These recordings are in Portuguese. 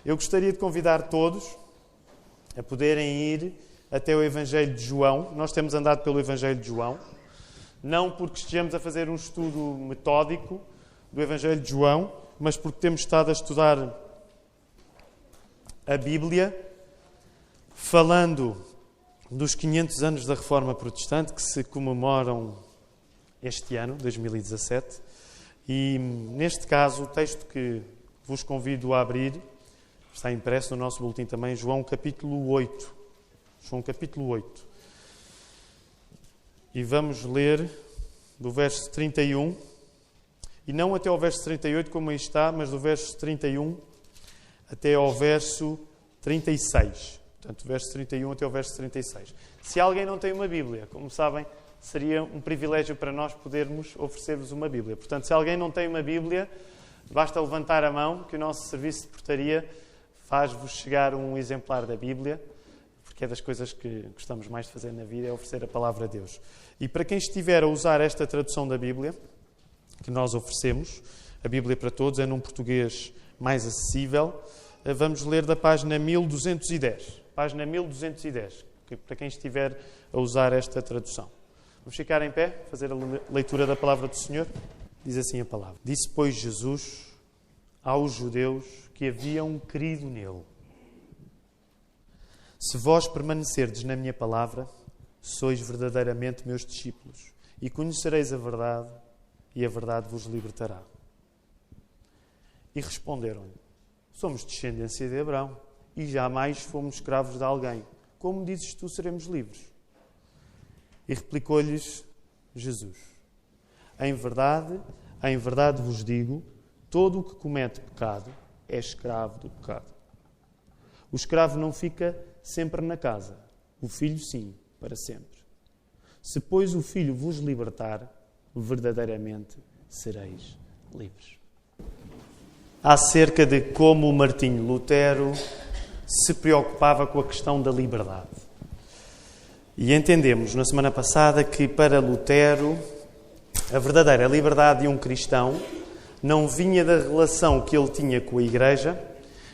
Eu gostaria de convidar todos a poderem ir até o Evangelho de João. Nós temos andado pelo Evangelho de João, não porque estejamos a fazer um estudo metódico do Evangelho de João, mas porque temos estado a estudar a Bíblia, falando dos 500 anos da Reforma Protestante, que se comemoram este ano, 2017. E, neste caso, o texto que vos convido a abrir, está impresso no nosso boletim também, João capítulo 8. João capítulo 8. E vamos ler do verso 31, e não até ao verso 38, como aí está, mas do verso 31 até ao verso 36. Portanto, do verso 31 até ao verso 36. Se alguém não tem uma Bíblia, como sabem, seria um privilégio para nós podermos oferecer-vos uma Bíblia. Portanto, se alguém não tem uma Bíblia, basta levantar a mão, que o nosso serviço de portaria faz-vos chegar um exemplar da Bíblia, porque é das coisas que gostamos mais de fazer na vida, é oferecer a palavra de Deus. E para quem estiver a usar esta tradução da Bíblia, que nós oferecemos, a Bíblia para Todos, é num português mais acessível, vamos ler da página 1210. Página 1210, para quem estiver a usar esta tradução. Vamos ficar em pé, fazer a leitura da palavra do Senhor? Diz assim a palavra. Disse, pois, Jesus aos judeus que haviam crido nele: se vós permanecerdes na minha palavra, sois verdadeiramente meus discípulos, e conhecereis a verdade, e a verdade vos libertará. E responderam-lhe: somos descendência de Abraão, e jamais fomos escravos de alguém. Como dizes tu, seremos livres? E replicou-lhes Jesus: em verdade vos digo, todo o que comete pecado é escravo do pecado. O escravo não fica sempre na casa, o filho sim, para sempre. Se, pois, o filho vos libertar, verdadeiramente sereis livres. Acerca de como Martinho Lutero se preocupava com a questão da liberdade. E entendemos na semana passada que para Lutero a verdadeira liberdade de um cristão não vinha da relação que ele tinha com a Igreja,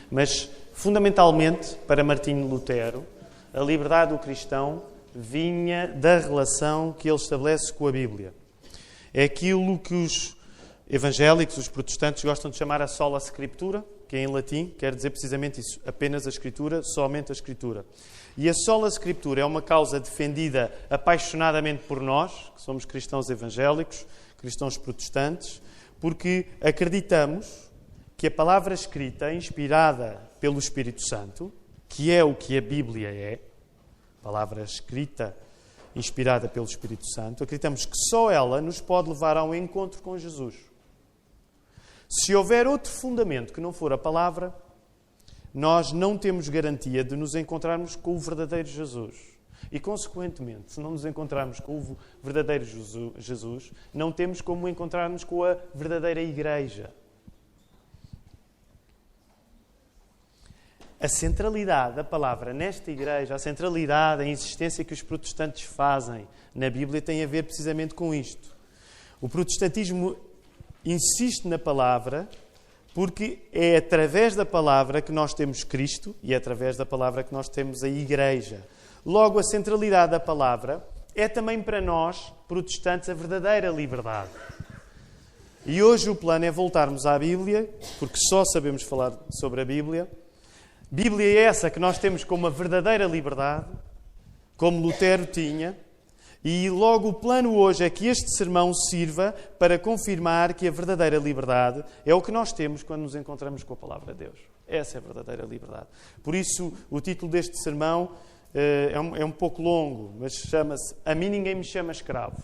mas fundamentalmente para Martinho Lutero a liberdade do cristão vinha da relação que ele estabelece com a Bíblia. É aquilo que os evangélicos, os protestantes, gostam de chamar a sola scriptura, que em latim quer dizer precisamente isso, apenas a Escritura, somente a Escritura. E a sola scriptura é uma causa defendida apaixonadamente por nós, que somos cristãos evangélicos, cristãos protestantes, porque acreditamos que a palavra escrita, inspirada pelo Espírito Santo, que é o que a Bíblia é, palavra escrita, inspirada pelo Espírito Santo, acreditamos que só ela nos pode levar a um encontro com Jesus. Se houver outro fundamento que não for a palavra, nós não temos garantia de nos encontrarmos com o verdadeiro Jesus. E, consequentemente, se não nos encontrarmos com o verdadeiro Jesus, não temos como encontrarmos com a verdadeira Igreja. A centralidade da palavra nesta Igreja, a centralidade, a insistência que os protestantes fazem na Bíblia tem a ver precisamente com isto. O protestantismo insiste na palavra porque é através da palavra que nós temos Cristo e é através da palavra que nós temos a Igreja. Logo, a centralidade da palavra é também para nós, protestantes, a verdadeira liberdade. E hoje o plano é voltarmos à Bíblia, porque só sabemos falar sobre a Bíblia. Bíblia é essa que nós temos como a verdadeira liberdade, como Lutero tinha. E logo o plano hoje é que este sermão sirva para confirmar que a verdadeira liberdade é o que nós temos quando nos encontramos com a palavra de Deus. Essa é a verdadeira liberdade. Por isso, o título deste sermão é um pouco longo, mas chama-se A mim ninguém me chama escravo.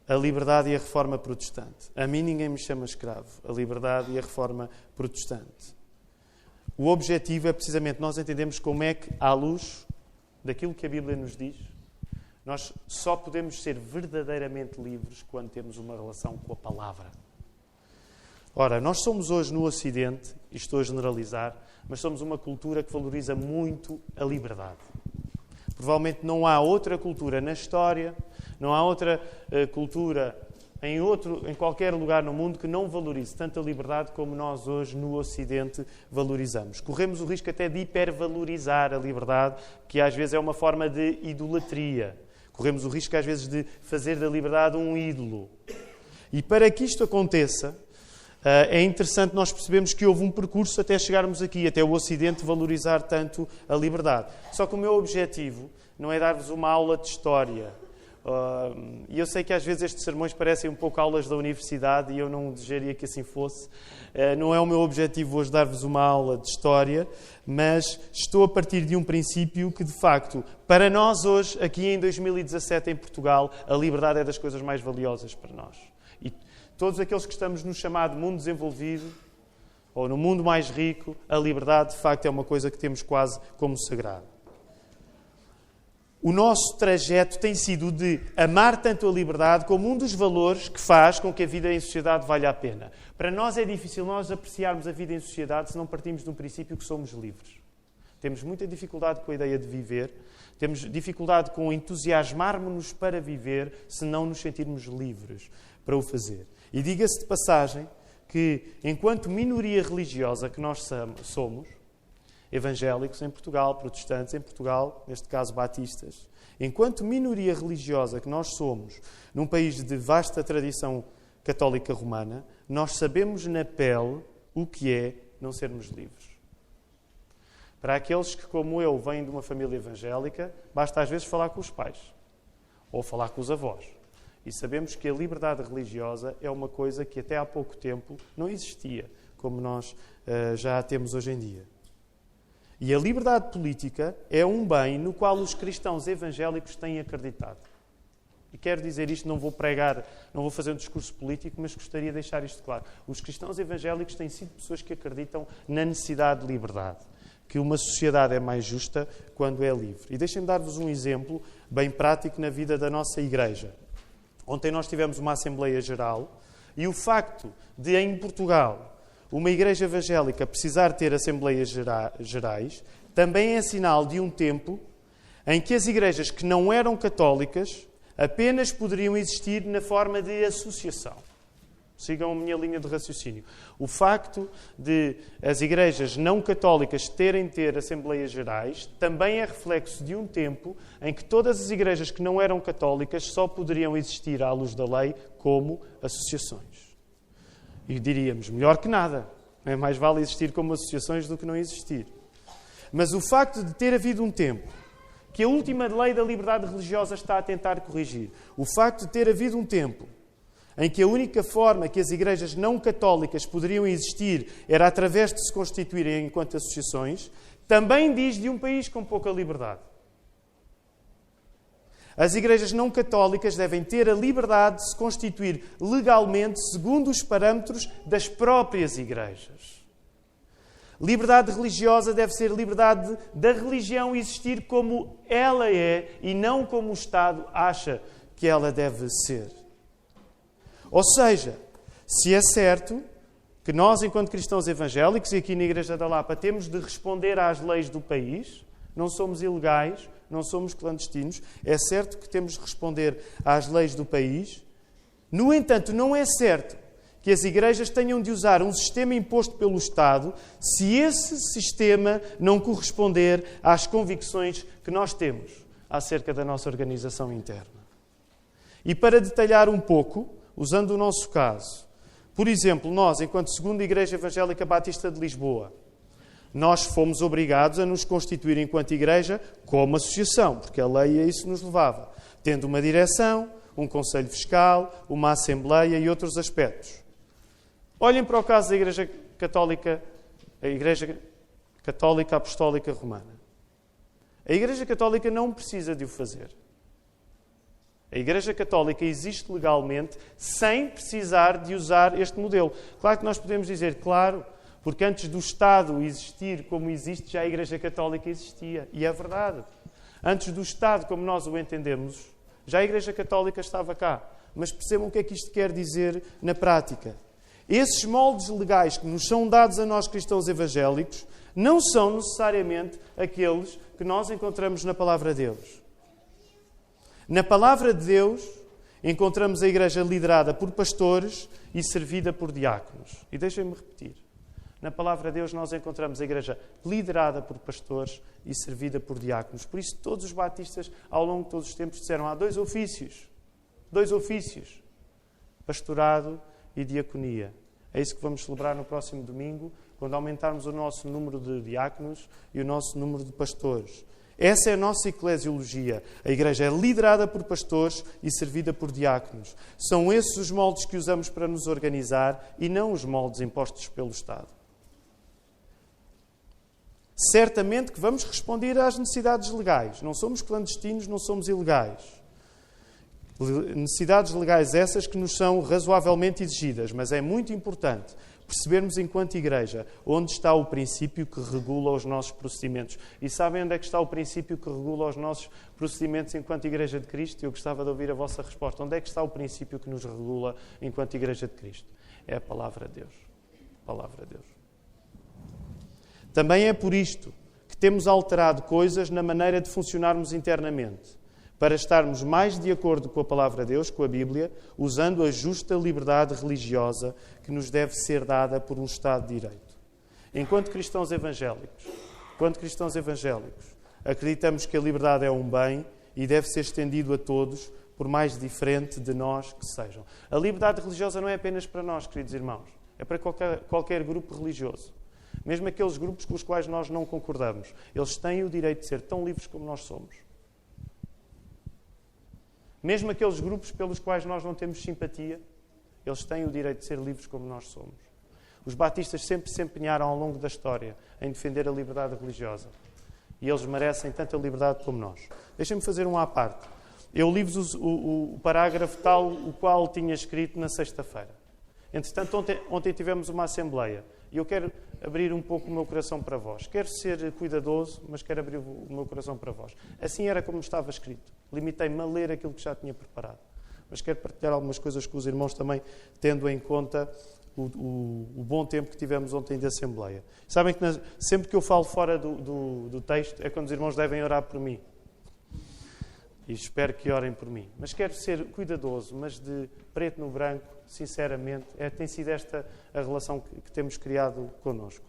A liberdade e a reforma protestante. A mim ninguém me chama escravo. A liberdade e a reforma protestante. O objetivo é precisamente nós entendemos como é que, à luz daquilo que a Bíblia nos diz, nós só podemos ser verdadeiramente livres quando temos uma relação com a palavra. Ora, nós somos hoje no Ocidente, e estou a generalizar, mas somos uma cultura que valoriza muito a liberdade. Provavelmente não há outra cultura na história, não há outra cultura em qualquer lugar no mundo que não valorize tanto a liberdade como nós hoje no Ocidente valorizamos. Corremos o risco até de hipervalorizar a liberdade, que às vezes é uma forma de idolatria. Corremos o risco às vezes de fazer da liberdade um ídolo. E para que isto aconteça, é interessante nós percebermos que houve um percurso até chegarmos aqui, até o Ocidente valorizar tanto a liberdade. Só que o meu objetivo não é dar-vos uma aula de história. E eu sei que às vezes estes sermões parecem um pouco aulas da universidade e eu não desejaria que assim fosse. Não é o meu objetivo hoje dar-vos uma aula de história, mas estou a partir de um princípio que, de facto, para nós hoje, aqui em 2017 em Portugal, a liberdade é das coisas mais valiosas para nós. E todos aqueles que estamos no chamado mundo desenvolvido, ou no mundo mais rico, a liberdade, de facto, é uma coisa que temos quase como sagrada. O nosso trajeto tem sido de amar tanto a liberdade como um dos valores que faz com que a vida em sociedade valha a pena. Para nós é difícil nós apreciarmos a vida em sociedade se não partimos de um princípio que somos livres. Temos muita dificuldade com a ideia de viver, temos dificuldade com entusiasmarmos-nos para viver se não nos sentirmos livres para o fazer. E diga-se de passagem que, enquanto minoria religiosa que nós somos, evangélicos em Portugal, protestantes em Portugal, neste caso batistas, enquanto minoria religiosa que nós somos, num país de vasta tradição católica romana, nós sabemos na pele o que é não sermos livres. Para aqueles que, como eu, vêm de uma família evangélica, basta às vezes falar com os pais ou falar com os avós. E sabemos que a liberdade religiosa é uma coisa que até há pouco tempo não existia, como nós já a temos hoje em dia. E a liberdade política é um bem no qual os cristãos evangélicos têm acreditado. E quero dizer isto, não vou pregar, não vou fazer um discurso político, mas gostaria de deixar isto claro. Os cristãos evangélicos têm sido pessoas que acreditam na necessidade de liberdade, que uma sociedade é mais justa quando é livre. E deixem-me dar-vos um exemplo bem prático na vida da nossa igreja. Ontem nós tivemos uma Assembleia Geral e o facto de, em Portugal, uma igreja evangélica precisar ter Assembleias Gerais também é sinal de um tempo em que as igrejas que não eram católicas apenas poderiam existir na forma de associação. Sigam a minha linha de raciocínio. O facto de as igrejas não católicas terem de ter Assembleias Gerais também é reflexo de um tempo em que todas as igrejas que não eram católicas só poderiam existir à luz da lei como associações. E diríamos, melhor que nada. É mais vale existir como associações do que não existir. Mas o facto de ter havido um tempo que a última lei da liberdade religiosa está a tentar corrigir, o facto de ter havido um tempo em que a única forma que as igrejas não católicas poderiam existir era através de se constituírem enquanto associações, também diz de um país com pouca liberdade. As igrejas não católicas devem ter a liberdade de se constituir legalmente segundo os parâmetros das próprias igrejas. Liberdade religiosa deve ser liberdade da religião existir como ela é e não como o Estado acha que ela deve ser. Ou seja, se é certo que nós, enquanto cristãos evangélicos, e aqui na Igreja da Lapa, temos de responder às leis do país, não somos ilegais, não somos clandestinos, é certo que temos de responder às leis do país. No entanto, não é certo que as igrejas tenham de usar um sistema imposto pelo Estado se esse sistema não corresponder às convicções que nós temos acerca da nossa organização interna. E para detalhar um pouco, usando o nosso caso, por exemplo, nós, enquanto Segunda Igreja Evangélica Batista de Lisboa, nós fomos obrigados a nos constituir enquanto igreja como associação, porque a lei a isso nos levava, tendo uma direção, um conselho fiscal, uma assembleia e outros aspectos. Olhem para o caso da Igreja Católica, a Igreja Católica Apostólica Romana. A Igreja Católica não precisa de o fazer. A Igreja Católica existe legalmente sem precisar de usar este modelo. Claro que nós podemos dizer, claro, porque antes do Estado existir como existe, já a Igreja Católica existia. E é verdade. Antes do Estado, como nós o entendemos, já a Igreja Católica estava cá. Mas percebam o que é que isto quer dizer na prática. Esses moldes legais que nos são dados a nós cristãos evangélicos não são necessariamente aqueles que nós encontramos na Palavra de Deus. Na Palavra de Deus encontramos a igreja liderada por pastores e servida por diáconos. E deixem-me repetir. Na palavra de Deus nós encontramos a igreja liderada por pastores e servida por diáconos. Por isso todos os batistas, ao longo de todos os tempos, disseram há dois ofícios. Pastorado e diaconia. É isso que vamos celebrar no próximo domingo, quando aumentarmos o nosso número de diáconos e o nosso número de pastores. Essa é a nossa eclesiologia. A igreja é liderada por pastores e servida por diáconos. São esses os moldes que usamos para nos organizar e não os moldes impostos pelo Estado. Certamente que vamos responder às necessidades legais. Não somos clandestinos, não somos ilegais. Necessidades legais essas que nos são razoavelmente exigidas, mas é muito importante percebermos enquanto igreja onde está o princípio que regula os nossos procedimentos. E sabem onde é que está o princípio que regula os nossos procedimentos enquanto igreja de Cristo? Eu gostava de ouvir a vossa resposta. Onde é que está o princípio que nos regula enquanto igreja de Cristo? É a palavra de Deus. A palavra de Deus. Também é por isto que temos alterado coisas na maneira de funcionarmos internamente, para estarmos mais de acordo com a palavra de Deus, com a Bíblia, usando a justa liberdade religiosa que nos deve ser dada por um Estado de Direito. Enquanto cristãos evangélicos, acreditamos que a liberdade é um bem e deve ser estendido a todos, por mais diferente de nós que sejam. A liberdade religiosa não é apenas para nós, queridos irmãos, é para qualquer grupo religioso. Mesmo aqueles grupos com os quais nós não concordamos, eles têm o direito de ser tão livres como nós somos. Mesmo aqueles grupos pelos quais nós não temos simpatia, eles têm o direito de ser livres como nós somos. Os batistas sempre se empenharam ao longo da história em defender a liberdade religiosa. E eles merecem tanta liberdade como nós. Deixem-me fazer um à parte. Eu li-vos o parágrafo tal o qual tinha escrito na sexta-feira. Entretanto, ontem tivemos uma assembleia. E eu quero abrir um pouco o meu coração para vós. Quero ser cuidadoso, mas quero abrir o meu coração para vós. Assim era como estava escrito. Limitei-me a ler aquilo que já tinha preparado. Mas quero partilhar algumas coisas com os irmãos também, tendo em conta o bom tempo que tivemos ontem de Assembleia. Sabem que sempre que eu falo fora do texto é quando os irmãos devem orar por mim. E espero que orem por mim. Mas quero ser cuidadoso, mas de preto no branco, sinceramente, tem sido esta a relação que temos criado connosco.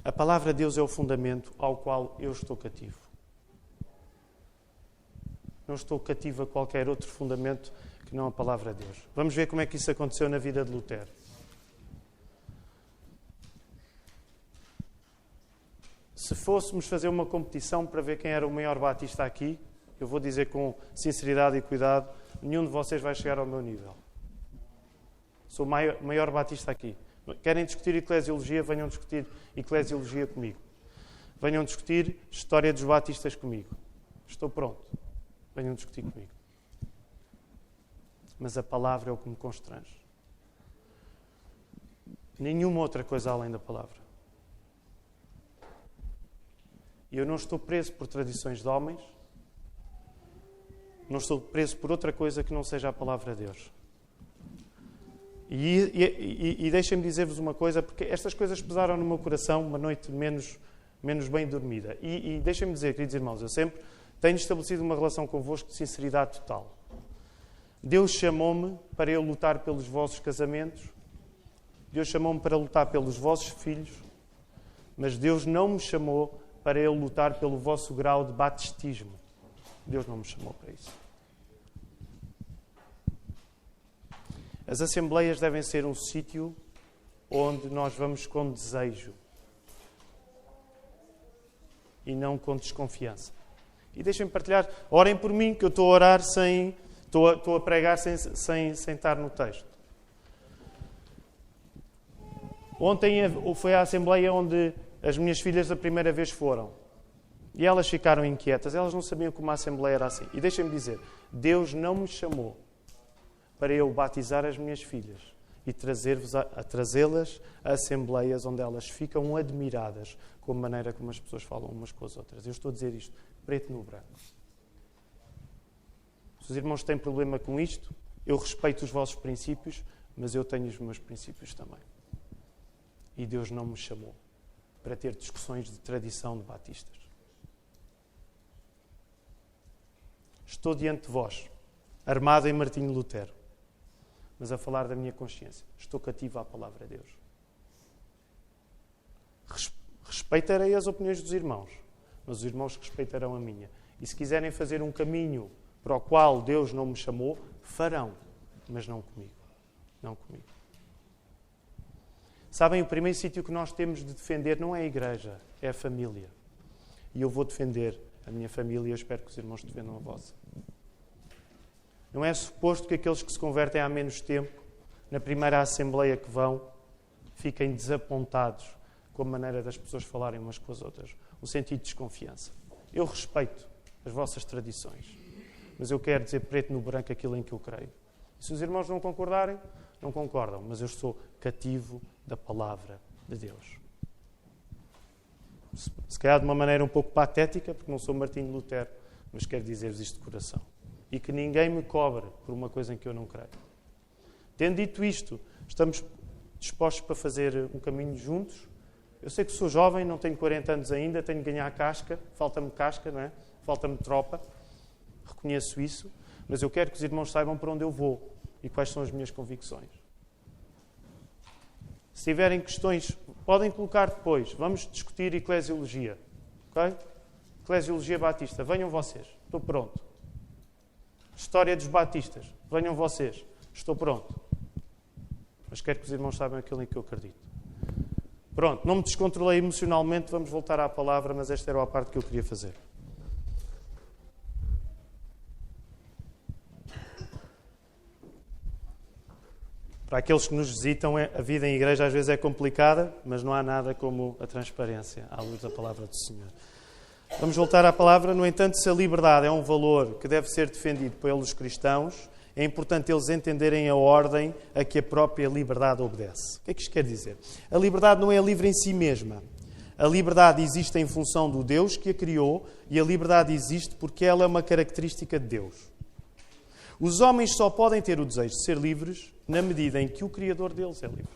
A palavra de Deus é o fundamento ao qual eu estou cativo. Não estou cativo a qualquer outro fundamento que não a palavra de Deus. Vamos ver como é que isso aconteceu na vida de Lutero. Se fôssemos fazer uma competição para ver quem era o maior batista aqui, eu vou dizer com sinceridade e cuidado, nenhum de vocês vai chegar ao meu nível. Sou o maior batista aqui. Querem discutir eclesiologia? Venham discutir eclesiologia comigo. Venham discutir história dos batistas comigo. Estou pronto. Venham discutir comigo. Mas a palavra é o que me constrange. Nenhuma outra coisa além da palavra. E eu não estou preso por tradições de homens, não estou preso por outra coisa que não seja a palavra de Deus. E deixem-me dizer-vos uma coisa, porque estas coisas pesaram no meu coração uma noite menos bem dormida. E deixem-me dizer, queridos irmãos, eu sempre tenho estabelecido uma relação convosco de sinceridade total. Deus chamou-me para eu lutar pelos vossos casamentos, Deus chamou-me para lutar pelos vossos filhos, mas Deus não me chamou para eu lutar pelo vosso grau de batistismo. Deus não me chamou para isso. As assembleias devem ser um sítio onde nós vamos com desejo e não com desconfiança. E deixem-me partilhar, orem por mim, que eu estou a orar estou a pregar sem estar no texto. Ontem foi a assembleia onde as minhas filhas a primeira vez foram. E elas ficaram inquietas. Elas não sabiam como a Assembleia era assim. E deixem-me dizer, Deus não me chamou para eu batizar as minhas filhas e trazê-las a assembleias onde elas ficam admiradas com a maneira como as pessoas falam umas com as outras. Eu estou a dizer isto, preto no branco. Se os irmãos têm problema com isto, eu respeito os vossos princípios, mas eu tenho os meus princípios também. E Deus não me chamou para ter discussões de tradição de batistas. Estou diante de vós, armado em martinho Lutero, mas a falar da minha consciência. Estou cativo à palavra de Deus. Respeitarei as opiniões dos irmãos, mas os irmãos respeitarão a minha. E se quiserem fazer um caminho para o qual Deus não me chamou, farão, mas não comigo. Não comigo. Sabem, o primeiro sítio que nós temos de defender não é a igreja, é a família. E eu vou defender a minha família e eu espero que os irmãos defendam a vossa. Não é suposto que aqueles que se convertem há menos tempo, na primeira assembleia que vão, fiquem desapontados com a maneira das pessoas falarem umas com as outras. O sentido de desconfiança. Eu respeito as vossas tradições, mas eu quero dizer preto no branco aquilo em que eu creio. E se os irmãos não concordarem, não concordam, mas eu sou cativo da palavra de Deus. Se calhar de uma maneira um pouco patética, porque não sou Martinho Lutero, mas quero dizer-vos isto de coração. E que ninguém me cobre por uma coisa em que eu não creio. Tendo dito isto, estamos dispostos para fazer um caminho juntos. Eu sei que sou jovem, não tenho 40 anos ainda, tenho de ganhar casca, falta-me casca, não é? Falta-me tropa, reconheço isso, mas eu quero que os irmãos saibam para onde eu vou e quais são as minhas convicções. Se tiverem questões, podem colocar depois. Vamos discutir eclesiologia. Ok? Eclesiologia batista. Venham vocês. Estou pronto. História dos batistas. Venham vocês. Estou pronto. Mas quero que os irmãos saibam aquilo em que eu acredito. Pronto. Não me descontrolei emocionalmente. Vamos voltar à palavra, mas esta era a parte que eu queria fazer. Para aqueles que nos visitam, a vida em igreja às vezes é complicada, mas não há nada como a transparência à luz da palavra do Senhor. Vamos voltar à palavra. No entanto, se a liberdade é um valor que deve ser defendido pelos cristãos, é importante eles entenderem a ordem a que a própria liberdade obedece. O que é que isto quer dizer? A liberdade não é livre em si mesma. A liberdade existe em função do Deus que a criou e a liberdade existe porque ela é uma característica de Deus. Os homens só podem ter o desejo de ser livres na medida em que o Criador deles é livre.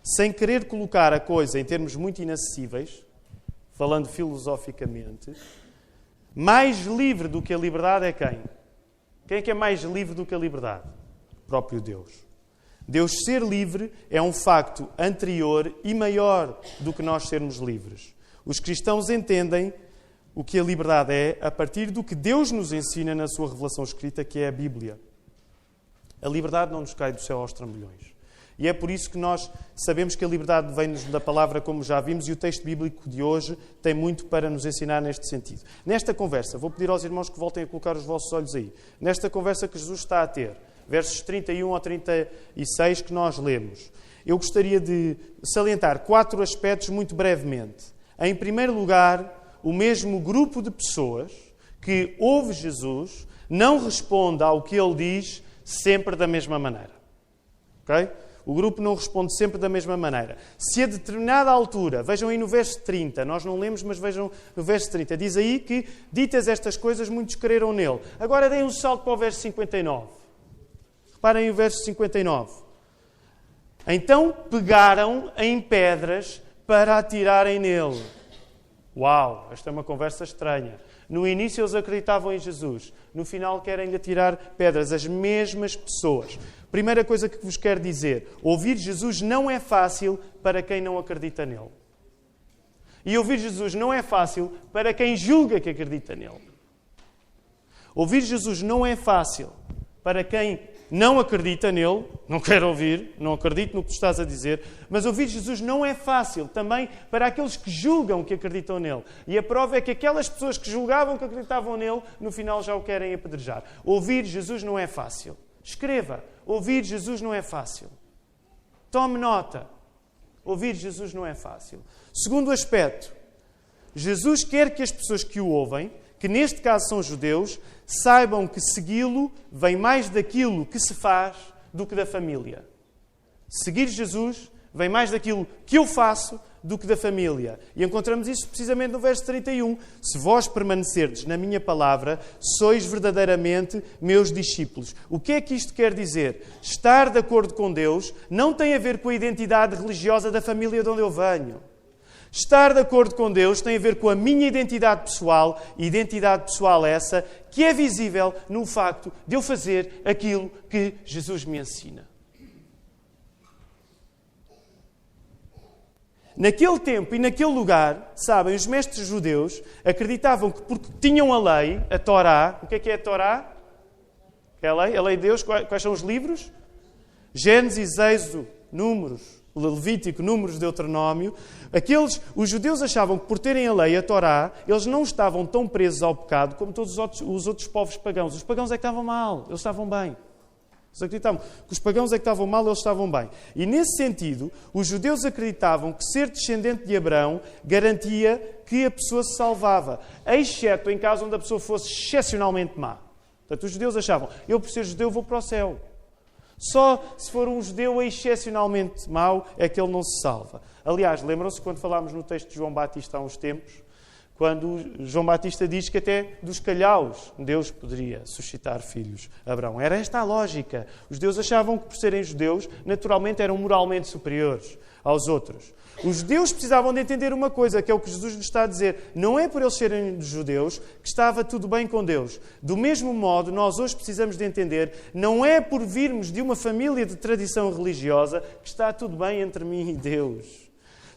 Sem querer colocar a coisa em termos muito inacessíveis, falando filosoficamente, mais livre do que a liberdade é quem? Quem é que é mais livre do que a liberdade? O próprio Deus. Deus ser livre é um facto anterior e maior do que nós sermos livres. Os cristãos entendem o que a liberdade é a partir do que Deus nos ensina na sua revelação escrita, que é a Bíblia. A liberdade não nos cai do céu aos trambolhões. E é por isso que nós sabemos que a liberdade vem-nos da palavra, como já vimos, e o texto bíblico de hoje tem muito para nos ensinar neste sentido. Nesta conversa, vou pedir aos irmãos que voltem a colocar os vossos olhos aí. Nesta conversa que Jesus está a ter, versos 31 a 36 que nós lemos, eu gostaria de salientar 4 aspectos muito brevemente. Em primeiro lugar, o mesmo grupo de pessoas que ouve Jesus não responde ao que ele diz sempre da mesma maneira. Ok? O grupo não responde sempre da mesma maneira. Se a determinada altura, vejam aí no verso 30, nós não lemos, mas vejam no verso 30, diz aí que, ditas estas coisas, muitos creram nele. Agora deem um salto para o verso 59. Reparem o verso 59. Então pegaram em pedras para atirarem nele. Uau, esta é uma conversa estranha. No início eles acreditavam em Jesus. No final querem atirar pedras. As mesmas pessoas. Primeira coisa que vos quero dizer. Ouvir Jesus não é fácil para quem não acredita nele. E ouvir Jesus não é fácil para quem julga que acredita nele. Ouvir Jesus não é fácil para quem não acredita nele, não quer ouvir, não acredito no que tu estás a dizer, mas ouvir Jesus não é fácil também para aqueles que julgam que acreditam nele. E a prova é que aquelas pessoas que julgavam que acreditavam nele, no final já o querem apedrejar. Ouvir Jesus não é fácil. Escreva, ouvir Jesus não é fácil. Tome nota, ouvir Jesus não é fácil. Segundo aspecto, Jesus quer que as pessoas que o ouvem, que neste caso são judeus, saibam que segui-lo vem mais daquilo que se faz do que da família. Seguir Jesus vem mais daquilo que eu faço do que da família. E encontramos isso precisamente no verso 31. Se vós permanecerdes na minha palavra, sois verdadeiramente meus discípulos. O que é que isto quer dizer? Estar de acordo com Deus não tem a ver com a identidade religiosa da família de onde eu venho. Estar de acordo com Deus tem a ver com a minha identidade pessoal, essa que é visível no facto de eu fazer aquilo que Jesus me ensina. Naquele tempo e naquele lugar, sabem, os mestres judeus acreditavam que porque tinham a lei, a Torá, o que é a Torá? É a lei de Deus. Quais são os livros? Gênesis, Êxodo, Números, Levítico, Números, Deuteronómio. Os judeus achavam que por terem a lei, a Torá, eles não estavam tão presos ao pecado como todos os outros povos pagãos. Os pagãos é que estavam mal, eles estavam bem. Eles acreditavam que os pagãos é que estavam mal, eles estavam bem. E nesse sentido, os judeus acreditavam que ser descendente de Abraão garantia que a pessoa se salvava, exceto em caso onde a pessoa fosse excepcionalmente má. Portanto, os judeus achavam, eu por ser judeu vou para o céu. Só se for um judeu excepcionalmente mau é que ele não se salva. Aliás, lembram-se quando falámos no texto de João Batista há uns tempos, quando João Batista diz que até dos calhaus Deus poderia suscitar filhos a Abraão. Era esta a lógica. Os judeus achavam que por serem judeus, naturalmente eram moralmente superiores aos outros. Os judeus precisavam de entender uma coisa, que é o que Jesus lhes está a dizer. Não é por eles serem judeus que estava tudo bem com Deus. Do mesmo modo, nós hoje precisamos de entender, não é por virmos de uma família de tradição religiosa que está tudo bem entre mim e Deus.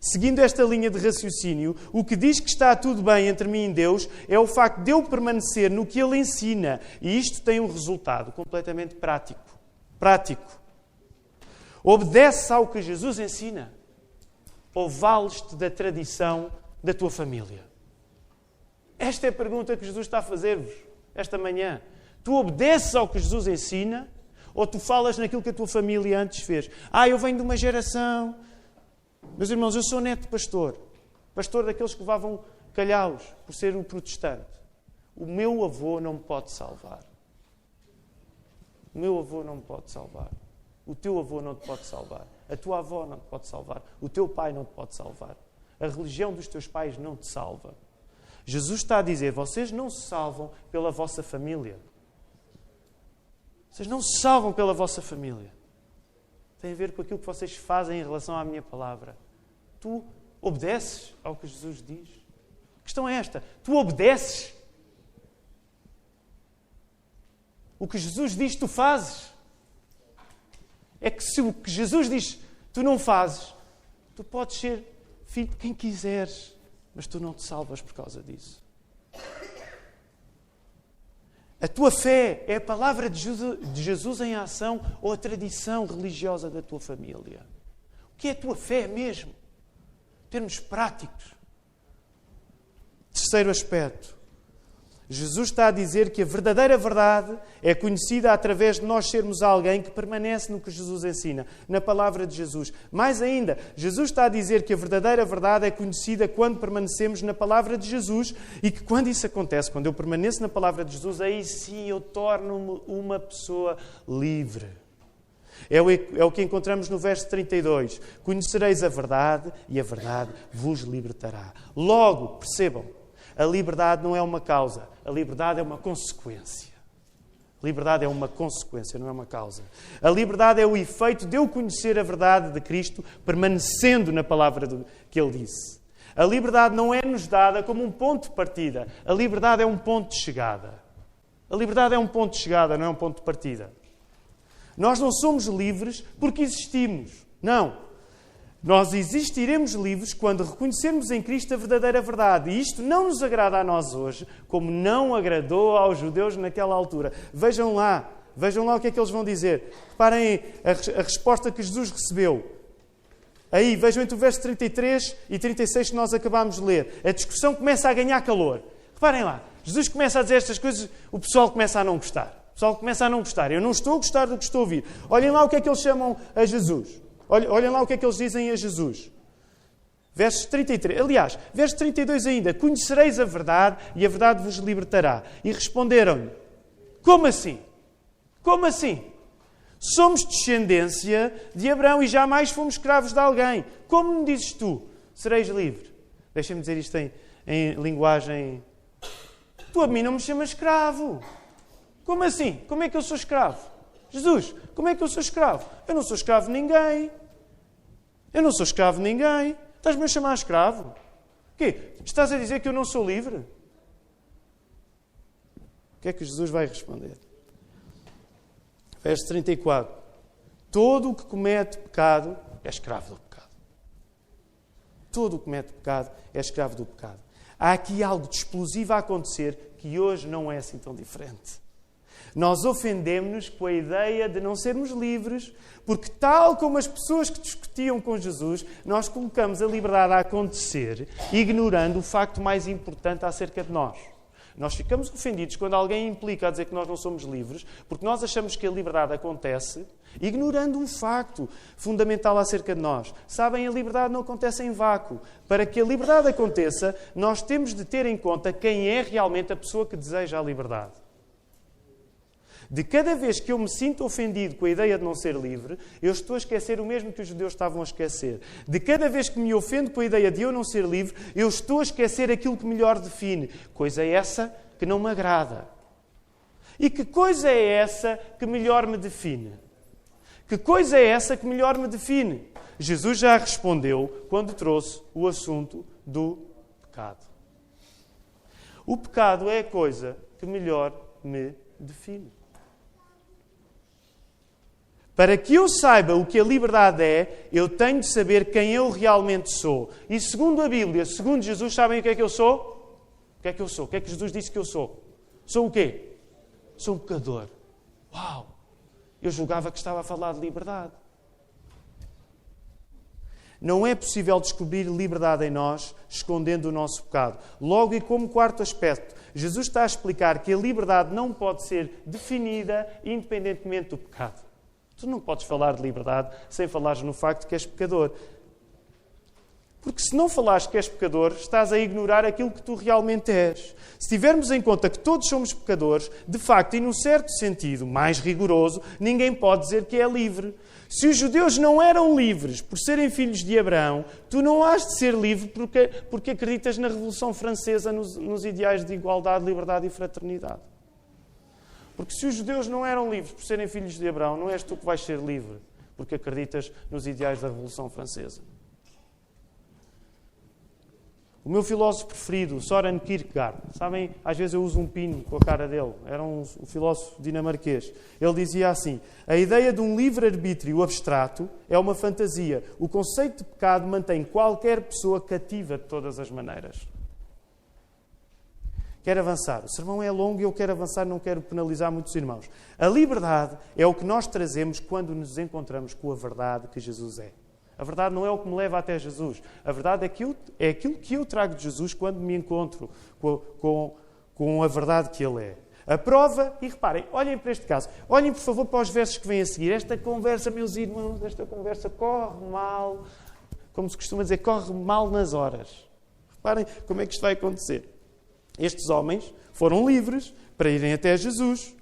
Seguindo esta linha de raciocínio, o que diz que está tudo bem entre mim e Deus é o facto de eu permanecer no que Ele ensina. E isto tem um resultado completamente prático. Prático. Obedece ao que Jesus ensina ou vales-te da tradição da tua família? Esta é a pergunta que Jesus está a fazer-vos esta manhã. Tu obedeces ao que Jesus ensina ou tu falas naquilo que a tua família antes fez? Eu venho de uma geração... Meus irmãos, eu sou neto de pastor. Pastor daqueles que levavam calhaus por ser um protestante. O meu avô não me pode salvar. O meu avô não me pode salvar. O teu avô não te pode salvar. A tua avó não te pode salvar. O teu pai não te pode salvar. A religião dos teus pais não te salva. Jesus está a dizer, vocês não se salvam pela vossa família. Vocês não se salvam pela vossa família. Tem a ver com aquilo que vocês fazem em relação à minha palavra. Tu obedeces ao que Jesus diz? A questão é esta. Tu obedeces? O que Jesus diz, tu fazes? É que se o que Jesus diz, tu não fazes, tu podes ser filho de quem quiseres, mas tu não te salvas por causa disso. A tua fé é a palavra de Jesus em ação ou a tradição religiosa da tua família? O que é a tua fé mesmo? Em termos práticos. Terceiro aspecto. Jesus está a dizer que a verdadeira verdade é conhecida através de nós sermos alguém que permanece no que Jesus ensina, na palavra de Jesus. Mais ainda, Jesus está a dizer que a verdadeira verdade é conhecida quando permanecemos na palavra de Jesus e que quando isso acontece, quando eu permaneço na palavra de Jesus, aí sim eu torno-me uma pessoa livre. É o que encontramos no verso 32. Conhecereis a verdade e a verdade vos libertará. Logo, percebam, a liberdade não é uma causa, a liberdade é uma consequência. A liberdade é uma consequência, não é uma causa. A liberdade é o efeito de eu conhecer a verdade de Cristo, permanecendo na palavra que Ele disse. A liberdade não é-nos dada como um ponto de partida. A liberdade é um ponto de chegada. A liberdade é um ponto de chegada, não é um ponto de partida. Nós não somos livres porque existimos. Não. Nós existiremos livres quando reconhecermos em Cristo a verdadeira verdade. E isto não nos agrada a nós hoje, como não agradou aos judeus naquela altura. Vejam lá o que é que eles vão dizer. Reparem a resposta que Jesus recebeu. Aí, vejam entre o verso 33 e 36 que nós acabámos de ler. A discussão começa a ganhar calor. Reparem lá, Jesus começa a dizer estas coisas, o pessoal começa a não gostar. O pessoal começa a não gostar. Eu não estou a gostar do que estou a ouvir. Olhem lá o que é que eles chamam a Jesus. Olhem lá o que é que eles dizem a Jesus. Verso 33. Aliás, verso 32 ainda. Conhecereis a verdade e a verdade vos libertará. E responderam-lhe. Como assim? Como assim? Somos descendência de Abraão e jamais fomos escravos de alguém. Como me dizes tu? Sereis livre. Deixem-me dizer isto em linguagem... Tu a mim não me chamas escravo. Como assim? Como é que eu sou escravo? Jesus, como é que eu sou escravo? Eu não sou escravo de ninguém. Eu não sou escravo de ninguém. Estás-me a chamar escravo? Quê? Estás a dizer que eu não sou livre? O que é que Jesus vai responder? Verso 34. Todo o que comete pecado é escravo do pecado. Todo o que comete pecado é escravo do pecado. Há aqui algo de explosivo a acontecer que hoje não é assim tão diferente. Nós ofendemos-nos com a ideia de não sermos livres, porque tal como as pessoas que discutiam com Jesus, nós colocamos a liberdade a acontecer, ignorando o facto mais importante acerca de nós. Nós ficamos ofendidos quando alguém implica a dizer que nós não somos livres, porque nós achamos que a liberdade acontece, ignorando um facto fundamental acerca de nós. Sabem, a liberdade não acontece em vácuo. Para que a liberdade aconteça, nós temos de ter em conta quem é realmente a pessoa que deseja a liberdade. De cada vez que eu me sinto ofendido com a ideia de não ser livre, eu estou a esquecer o mesmo que os judeus estavam a esquecer. De cada vez que me ofendo com a ideia de eu não ser livre, eu estou a esquecer aquilo que melhor define. Coisa é essa que não me agrada. E que coisa é essa que melhor me define? Que coisa é essa que melhor me define? Jesus já respondeu quando trouxe o assunto do pecado. O pecado é a coisa que melhor me define. Para que eu saiba o que a liberdade é, eu tenho de saber quem eu realmente sou. E segundo a Bíblia, segundo Jesus, sabem o que é que eu sou? O que é que eu sou? O que é que Jesus disse que eu sou? Sou o quê? Sou um pecador. Uau! Eu julgava que estava a falar de liberdade. Não é possível descobrir liberdade em nós escondendo o nosso pecado. Logo, e como quarto aspecto, Jesus está a explicar que a liberdade não pode ser definida independentemente do pecado. Tu não podes falar de liberdade sem falares no facto de que és pecador. Porque se não falares que és pecador, estás a ignorar aquilo que tu realmente és. Se tivermos em conta que todos somos pecadores, de facto, e num certo sentido mais rigoroso, ninguém pode dizer que é livre. Se os judeus não eram livres por serem filhos de Abraão, tu não has de ser livre porque acreditas na Revolução Francesa, nos ideais de igualdade, liberdade e fraternidade. Porque se os judeus não eram livres por serem filhos de Abraão, não és tu que vais ser livre porque acreditas nos ideais da Revolução Francesa. O meu filósofo preferido, Søren Kierkegaard, sabem, às vezes eu uso um pino com a cara dele, era um filósofo dinamarquês. Ele dizia assim: a ideia de um livre-arbítrio abstrato é uma fantasia. O conceito de pecado mantém qualquer pessoa cativa de todas as maneiras. Quero avançar. O sermão é longo e eu quero avançar, não quero penalizar muitos irmãos. A liberdade é o que nós trazemos quando nos encontramos com a verdade que Jesus é. A verdade não é o que me leva até Jesus. A verdade é aquilo que eu trago de Jesus quando me encontro com a verdade que Ele é. A prova, e reparem, olhem para este caso. Olhem, por favor, para os versos que vêm a seguir. Esta conversa, meus irmãos, esta conversa corre mal, como se costuma dizer, corre mal nas horas. Reparem como é que isto vai acontecer. Estes homens foram livres para irem até Jesus.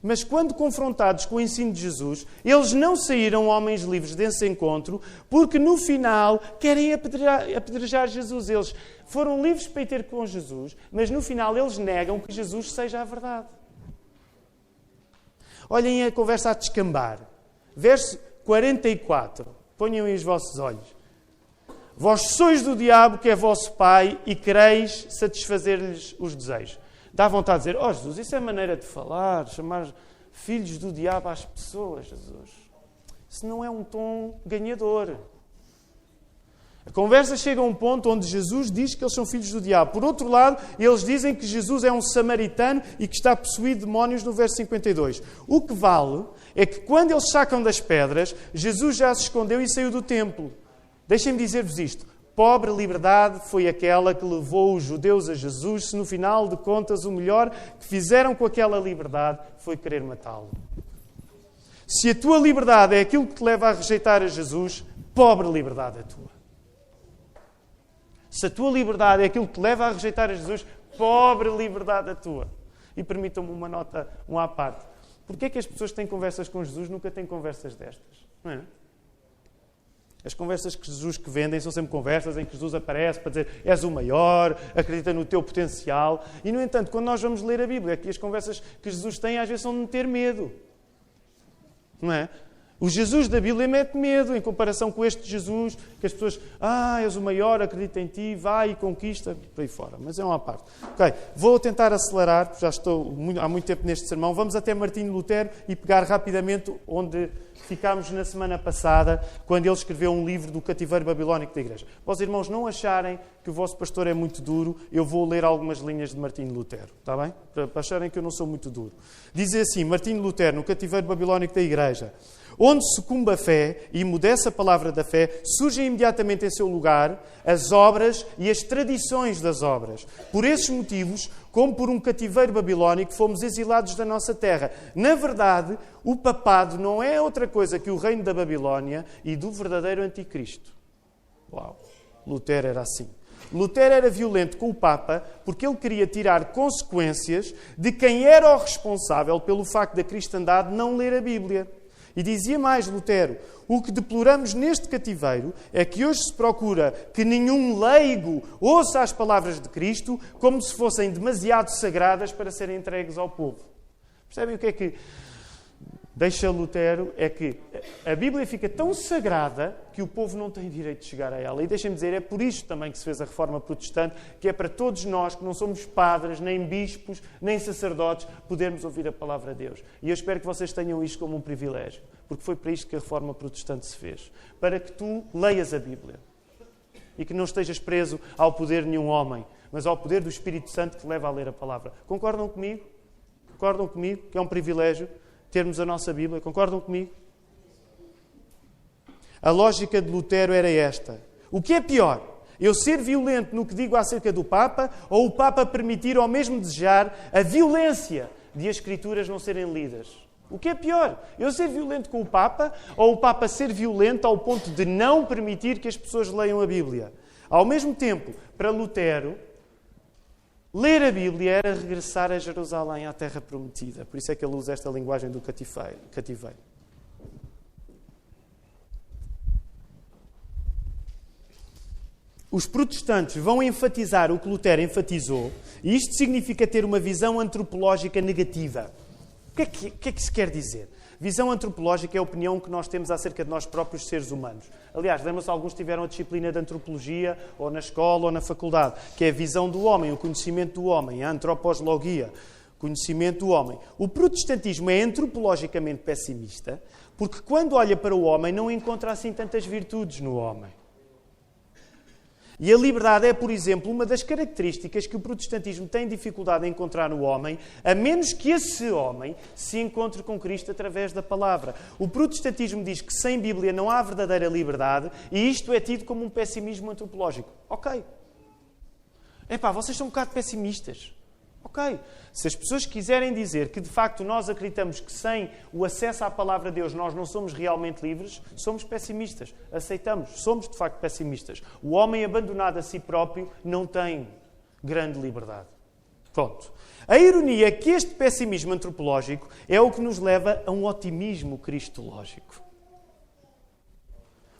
Mas quando confrontados com o ensino de Jesus, eles não saíram homens livres desse encontro, porque no final querem apedrejar Jesus. Eles foram livres para ir ter com Jesus, mas no final eles negam que Jesus seja a verdade. Olhem a conversa a descambar. Verso 44. Ponham aí os vossos olhos. Vós sois do diabo, que é vosso pai, e quereis satisfazer-lhes os desejos. Dá vontade de dizer: oh Jesus, isso é maneira de falar, chamar filhos do diabo às pessoas, Jesus. Isso não é um tom ganhador. A conversa chega a um ponto onde Jesus diz que eles são filhos do diabo. Por outro lado, eles dizem que Jesus é um samaritano e que está possuído de demónios no verso 52. O que vale é que quando eles sacam das pedras, Jesus já se escondeu e saiu do templo. Deixem-me dizer-vos isto. Pobre liberdade foi aquela que levou os judeus a Jesus, se no final de contas o melhor que fizeram com aquela liberdade foi querer matá-lo. Se a tua liberdade é aquilo que te leva a rejeitar a Jesus, pobre liberdade a tua. Se a tua liberdade é aquilo que te leva a rejeitar a Jesus, pobre liberdade a tua. E permitam-me uma nota, à parte. Porquê é que as pessoas que têm conversas com Jesus nunca têm conversas destas? Não é? As conversas que Jesus que vendem são sempre conversas em que Jesus aparece para dizer: és o maior, acredita no teu potencial. E, no entanto, quando nós vamos ler a Bíblia, aqui as conversas que Jesus tem às vezes são de meter medo. Não é? O Jesus da Bíblia mete medo em comparação com este Jesus, que as pessoas, és o maior, acredita em ti, vai e conquista, por aí fora. Mas é uma parte. Ok, vou tentar acelerar, porque já estou há muito tempo neste sermão. Vamos até Martinho Lutero e pegar rapidamente onde ficámos na semana passada, quando ele escreveu um livro do cativeiro babilónico da Igreja. Para os irmãos não acharem que o vosso pastor é muito duro, eu vou ler algumas linhas de Martinho Lutero, está bem? Para acharem que eu não sou muito duro. Diz assim, Martinho Lutero, no cativeiro babilónico da Igreja: onde sucumbe a fé e emudece a palavra da fé, surgem imediatamente em seu lugar as obras e as tradições das obras. Por esses motivos, como por um cativeiro babilónico, fomos exilados da nossa terra. Na verdade, o papado não é outra coisa que o reino da Babilónia e do verdadeiro anticristo. Uau! Lutero era assim. Lutero era violento com o Papa porque ele queria tirar consequências de quem era o responsável pelo facto da cristandade não ler a Bíblia. E dizia mais Lutero: o que deploramos neste cativeiro é que hoje se procura que nenhum leigo ouça as palavras de Cristo como se fossem demasiado sagradas para serem entregues ao povo. Percebem o que é que deixa Lutero? É que a Bíblia fica tão sagrada que o povo não tem direito de chegar a ela. E deixem-me dizer, é por isto também que se fez a Reforma Protestante, que é para todos nós, que não somos padres, nem bispos, nem sacerdotes, podermos ouvir a palavra de Deus. E eu espero que vocês tenham isto como um privilégio, porque foi para isto que a Reforma Protestante se fez. Para que tu leias a Bíblia. E que não estejas preso ao poder de nenhum homem, mas ao poder do Espírito Santo que te leva a ler a palavra. Concordam comigo? Concordam comigo que é um privilégio termos a nossa Bíblia? Concordam comigo? A lógica de Lutero era esta. O que é pior? Eu ser violento no que digo acerca do Papa ou o Papa permitir ou mesmo desejar a violência de as Escrituras não serem lidas? O que é pior? Eu ser violento com o Papa ou o Papa ser violento ao ponto de não permitir que as pessoas leiam a Bíblia? Ao mesmo tempo, para Lutero, ler a Bíblia era regressar a Jerusalém, à terra prometida. Por isso é que ele usa esta linguagem do cativeiro. Os protestantes vão enfatizar o que Lutero enfatizou, e isto significa ter uma visão antropológica negativa. O que é que se quer dizer? Visão antropológica é a opinião que nós temos acerca de nós próprios seres humanos. Aliás, lembram-se, alguns tiveram a disciplina de antropologia, ou na escola, ou na faculdade, que é a visão do homem, o conhecimento do homem, a antroposlogia, conhecimento do homem. O protestantismo é antropologicamente pessimista, porque quando olha para o homem não encontra assim tantas virtudes no homem. E a liberdade é, por exemplo, uma das características que o protestantismo tem dificuldade em encontrar no homem, a menos que esse homem se encontre com Cristo através da palavra. O protestantismo diz que sem Bíblia não há verdadeira liberdade e isto é tido como um pessimismo antropológico. Ok. Vocês são um bocado pessimistas. Ok. Se as pessoas quiserem dizer que, de facto, nós acreditamos que sem o acesso à palavra de Deus nós não somos realmente livres, somos pessimistas. Aceitamos. Somos, de facto, pessimistas. O homem abandonado a si próprio não tem grande liberdade. Pronto. A ironia é que este pessimismo antropológico é o que nos leva a um otimismo cristológico.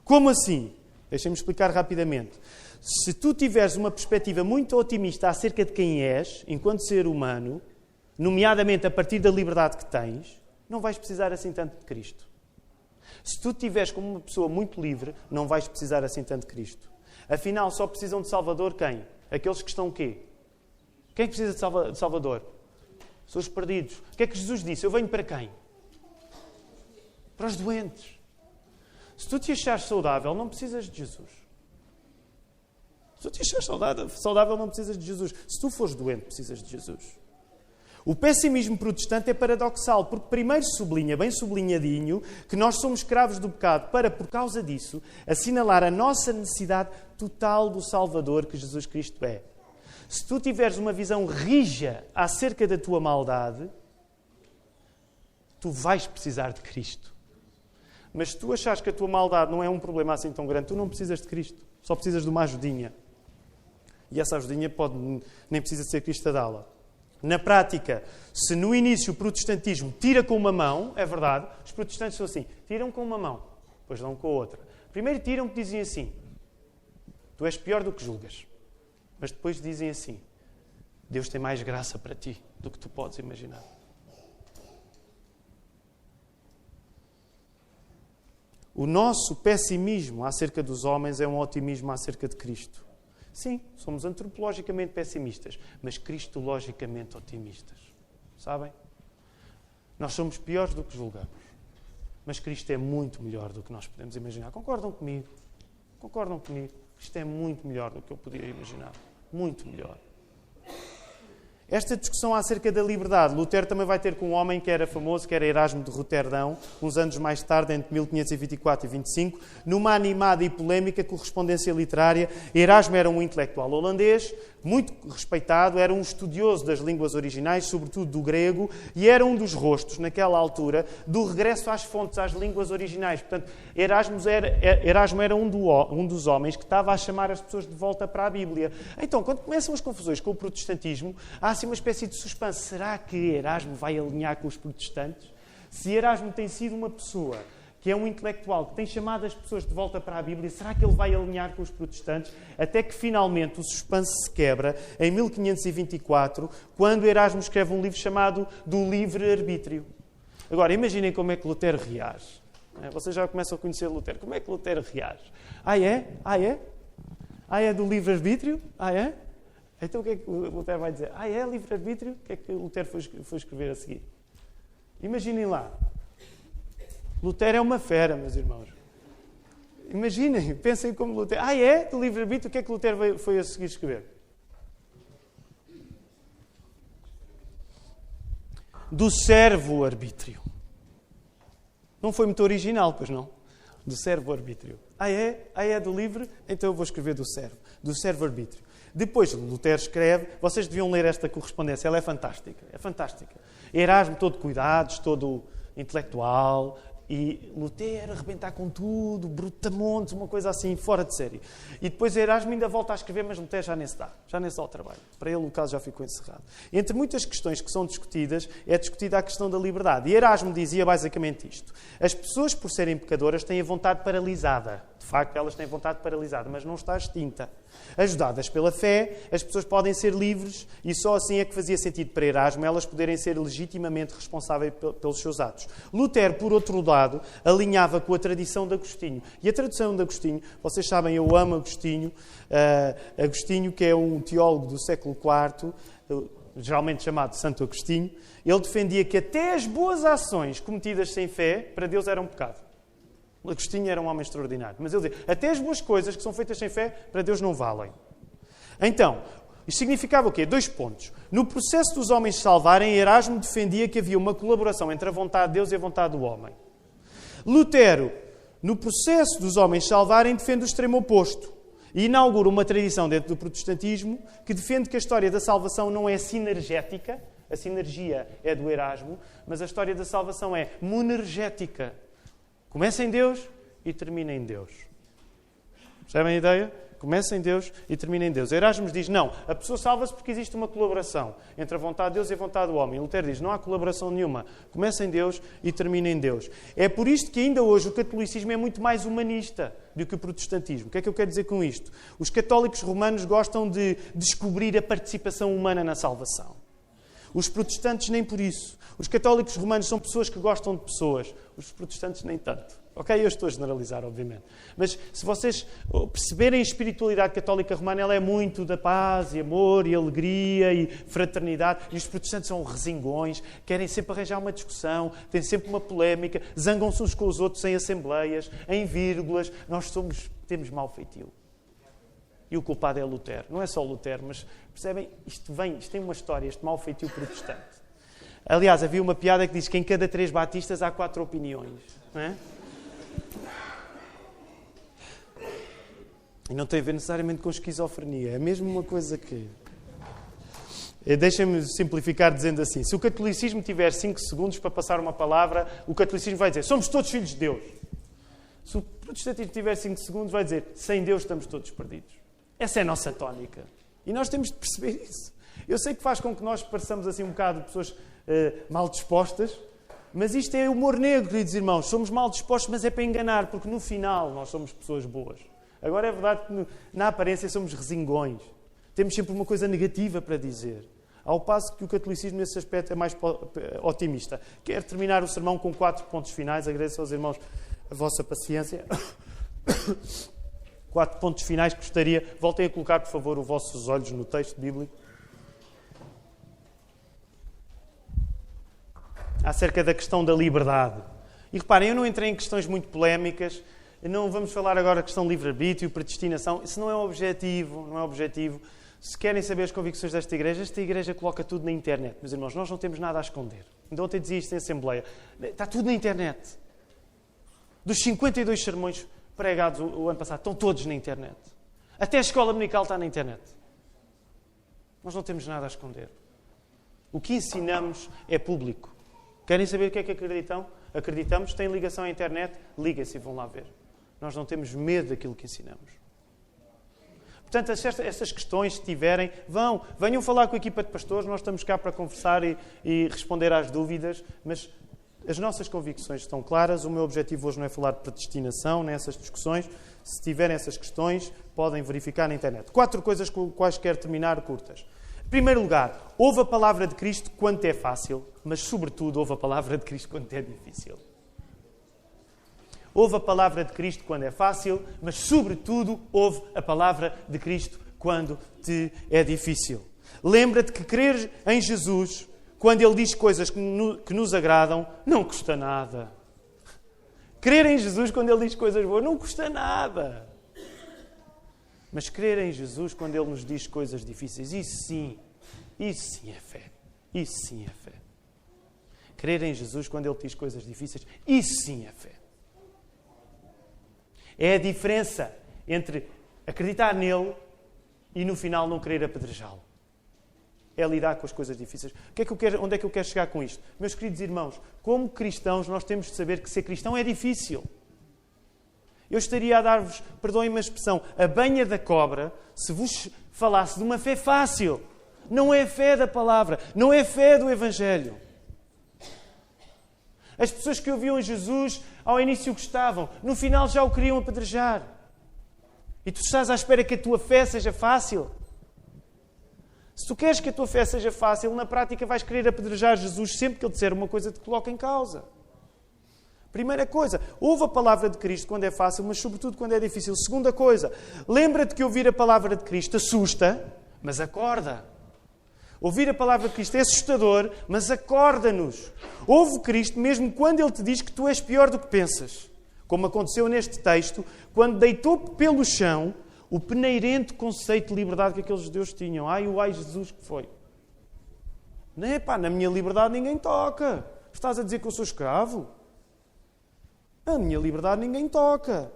Como assim? Deixem-me explicar rapidamente. Se tu tiveres uma perspectiva muito otimista acerca de quem és, enquanto ser humano, nomeadamente a partir da liberdade que tens, não vais precisar assim tanto de Cristo. Se tu estiveres como uma pessoa muito livre, não vais precisar assim tanto de Cristo. Afinal, só precisam de Salvador quem? Aqueles que estão o quê? Quem é que precisa de Salvador? São os perdidos. O que é que Jesus disse? Eu venho para quem? Para os doentes. Se tu te achares saudável, não precisas de Jesus. Se tu te achares saudável, não precisas de Jesus. Se tu fores doente, precisas de Jesus. O pessimismo protestante é paradoxal, porque primeiro sublinha, bem sublinhadinho, que nós somos escravos do pecado para, por causa disso, assinalar a nossa necessidade total do Salvador que Jesus Cristo é. Se tu tiveres uma visão rija acerca da tua maldade, tu vais precisar de Cristo. Mas se tu achares que a tua maldade não é um problema assim tão grande, tu não precisas de Cristo. Só precisas de uma ajudinha. E essa ajudinha nem precisa ser Cristo a dá-la. Na prática, se no início o protestantismo tira com uma mão, é verdade, os protestantes são assim, tiram com uma mão, depois dão com a outra. Primeiro tiram que dizem assim, tu és pior do que julgas. Mas depois dizem assim, Deus tem mais graça para ti do que tu podes imaginar. O nosso pessimismo acerca dos homens é um otimismo acerca de Cristo. Sim, somos antropologicamente pessimistas, mas cristologicamente otimistas. Sabem? Nós somos piores do que julgamos. Mas Cristo é muito melhor do que nós podemos imaginar. Concordam comigo? Concordam comigo? Cristo é muito melhor do que eu podia imaginar. Muito melhor. Esta discussão acerca da liberdade, Lutero também vai ter com um homem que era famoso, que era Erasmo de Roterdão, uns anos mais tarde, entre 1524 e 25, numa animada e polémica correspondência literária. Erasmo era um intelectual holandês, muito respeitado, era um estudioso das línguas originais, sobretudo do grego, e era um dos rostos, naquela altura, do regresso às fontes, às línguas originais. Portanto, Erasmo era um dos homens que estava a chamar as pessoas de volta para a Bíblia. Então, quando começam as confusões com o protestantismo, há assim uma espécie de suspense. Será que Erasmo vai alinhar com os protestantes? Se Erasmo tem sido uma pessoa que é um intelectual que tem chamado as pessoas de volta para a Bíblia, será que ele vai alinhar com os protestantes? Até que finalmente o suspense se quebra em 1524, quando Erasmo escreve um livro chamado Do Livre-Arbítrio. Agora, imaginem como é que Lutero reage. Vocês já começam a conhecer Lutero. Como é que Lutero reage? Ah, é? Ah, é? Ah, é do livre-arbítrio? Ah, é? Então o que é que Lutero vai dizer? Ah, é livre-arbítrio? O que é que Lutero foi escrever a seguir? Imaginem lá. Lutero é uma fera, meus irmãos. Imaginem, pensem como Lutero... Ah, é? Do livre-arbítrio? O que é que Lutero foi a seguir escrever? Do servo-arbítrio. Não foi muito original, pois não? Do servo-arbítrio. Ah, é? Ah, é do livre? Então eu vou escrever do servo. Do servo-arbítrio. Depois, Lutero escreve... Vocês deviam ler esta correspondência. Ela é fantástica. É fantástica. Erasmo todo cuidados, todo intelectual... E Lutero arrebentar com tudo, brutamontes, uma coisa assim, fora de série. E depois Erasmo ainda volta a escrever, mas Lutero já nem se dá ao trabalho. Para ele o caso já ficou encerrado. Entre muitas questões que são discutidas, é discutida a questão da liberdade. E Erasmo dizia basicamente isto. As pessoas, por serem pecadoras, têm a vontade paralisada. De facto, elas têm vontade paralisada, mas não está extinta. Ajudadas pela fé, as pessoas podem ser livres e só assim é que fazia sentido para Erasmo elas poderem ser legitimamente responsáveis pelos seus atos. Lutero, por outro lado, alinhava com a tradição de Agostinho. E a tradição de Agostinho, vocês sabem, eu amo Agostinho. Agostinho, que é um teólogo do século IV, geralmente chamado Santo Agostinho, ele defendia que até as boas ações cometidas sem fé, para Deus eram pecado. Agostinho era um homem extraordinário. Mas ele dizia, até as boas coisas que são feitas sem fé, para Deus não valem. Então, isto significava o quê? 2 pontos. No processo dos homens se salvarem, Erasmo defendia que havia uma colaboração entre a vontade de Deus e a vontade do homem. Lutero, no processo dos homens se salvarem, defende o extremo oposto. E inaugura uma tradição dentro do protestantismo que defende que a história da salvação não é sinergética, a sinergia é do Erasmo, mas a história da salvação é monergética. Começa em Deus e termina em Deus. Percebem a ideia? Começa em Deus e termina em Deus. Erasmo diz, não, a pessoa salva-se porque existe uma colaboração entre a vontade de Deus e a vontade do homem. Lutero diz, não há colaboração nenhuma. Começa em Deus e termina em Deus. É por isto que ainda hoje o catolicismo é muito mais humanista do que o protestantismo. O que é que eu quero dizer com isto? Os católicos romanos gostam de descobrir a participação humana na salvação. Os protestantes nem por isso. Os católicos romanos são pessoas que gostam de pessoas. Os protestantes nem tanto. Ok? Eu estou a generalizar, obviamente. Mas se vocês perceberem a espiritualidade católica romana, ela é muito da paz e amor e alegria e fraternidade. E os protestantes são resingões, querem sempre arranjar uma discussão, têm sempre uma polémica, zangam-se uns com os outros em assembleias, em vírgulas. Nós temos mau feitio. E o culpado é Lutero. Não é só Lutero, mas percebem? Isto tem uma história, este mau feitio protestante. Aliás, havia uma piada que diz que em cada 3 batistas há 4 opiniões. Não é? E não tem a ver necessariamente com esquizofrenia. É mesmo uma coisa que... Deixem-me simplificar dizendo assim. Se o catolicismo tiver 5 segundos para passar uma palavra, o catolicismo vai dizer, somos todos filhos de Deus. Se o protestantismo tiver 5 segundos, vai dizer, sem Deus estamos todos perdidos. Essa é a nossa tónica. E nós temos de perceber isso. Eu sei que faz com que nós pareçamos assim um bocado de pessoas mal dispostas, mas isto é humor negro, queridos irmãos. Somos mal dispostos, mas é para enganar, porque no final nós somos pessoas boas. Agora é verdade que na aparência somos resingões. Temos sempre uma coisa negativa para dizer. Ao passo que o catolicismo nesse aspecto é mais otimista. Quero terminar o sermão com 4 pontos finais. Agradeço aos irmãos a vossa paciência. 4 pontos finais que gostaria. Voltem a colocar, por favor, os vossos olhos no texto bíblico. Acerca da questão da liberdade. E reparem, eu não entrei em questões muito polémicas. Não vamos falar agora da questão de livre-arbítrio, predestinação. Isso não é objetivo, não é objetivo. Se querem saber as convicções desta igreja coloca tudo na internet. Meus irmãos, nós não temos nada a esconder. Ainda ontem dizia isto em Assembleia. Está tudo na internet. Dos 52 sermões pregados o ano passado, estão todos na internet. Até a escola dominical está na internet. Nós não temos nada a esconder. O que ensinamos é público. Querem saber o que é que acreditamos? Têm ligação à internet? Liguem-se e vão lá ver. Nós não temos medo daquilo que ensinamos. Portanto, essas questões, se tiverem, venham falar com a equipa de pastores. Nós estamos cá para conversar e responder às dúvidas, mas as nossas convicções estão claras. O meu objetivo hoje não é falar de predestinação, nessas discussões. Se tiverem essas questões, podem verificar na internet. 4 coisas com as quais quero terminar, curtas. Em primeiro lugar, ouve a palavra de Cristo quando é fácil, mas, sobretudo, ouve a palavra de Cristo quando é difícil. Ouve a palavra de Cristo quando é fácil, mas, sobretudo, ouve a palavra de Cristo quando te é difícil. Lembra-te que crer em Jesus, quando Ele diz coisas que nos agradam, não custa nada. Crer em Jesus, quando Ele diz coisas boas, não custa nada. Mas crer em Jesus, quando Ele nos diz coisas difíceis, isso sim é fé. Isso sim é fé. Crer em Jesus, quando Ele diz coisas difíceis, isso sim é fé. É a diferença entre acreditar nele e no final não querer apedrejá-lo. É lidar com as coisas difíceis. Onde é que eu quero chegar com isto? Meus queridos irmãos, como cristãos nós temos de saber que ser cristão é difícil. Eu estaria a dar-vos, perdoem-me a expressão, a banha da cobra se vos falasse de uma fé fácil. Não é fé da palavra, não é fé do Evangelho. As pessoas que ouviam Jesus ao início gostavam, no final já o queriam apedrejar. E tu estás à espera que a tua fé seja fácil? Se tu queres que a tua fé seja fácil, na prática vais querer apedrejar Jesus sempre que Ele disser uma coisa que te coloca em causa. Primeira coisa, ouve a palavra de Cristo quando é fácil, mas sobretudo quando é difícil. Segunda coisa, lembra-te que ouvir a palavra de Cristo assusta, mas acorda. Ouvir a palavra de Cristo é assustador, mas acorda-nos. Ouve Cristo mesmo quando Ele te diz que tu és pior do que pensas. Como aconteceu neste texto, quando deitou pelo chão o peneirente conceito de liberdade que aqueles judeus tinham. Ai Jesus que foi. Na minha liberdade ninguém toca. Estás a dizer que eu sou escravo? A minha liberdade ninguém toca.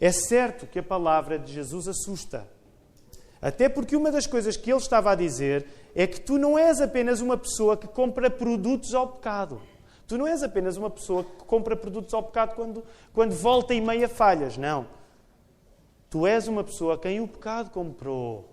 É certo que a palavra de Jesus assusta. Até porque uma das coisas que ele estava a dizer é que tu não és apenas uma pessoa que compra produtos ao pecado. Tu não és apenas uma pessoa que compra produtos ao pecado quando volta e meia falhas. Não. Tu és uma pessoa a quem o pecado comprou.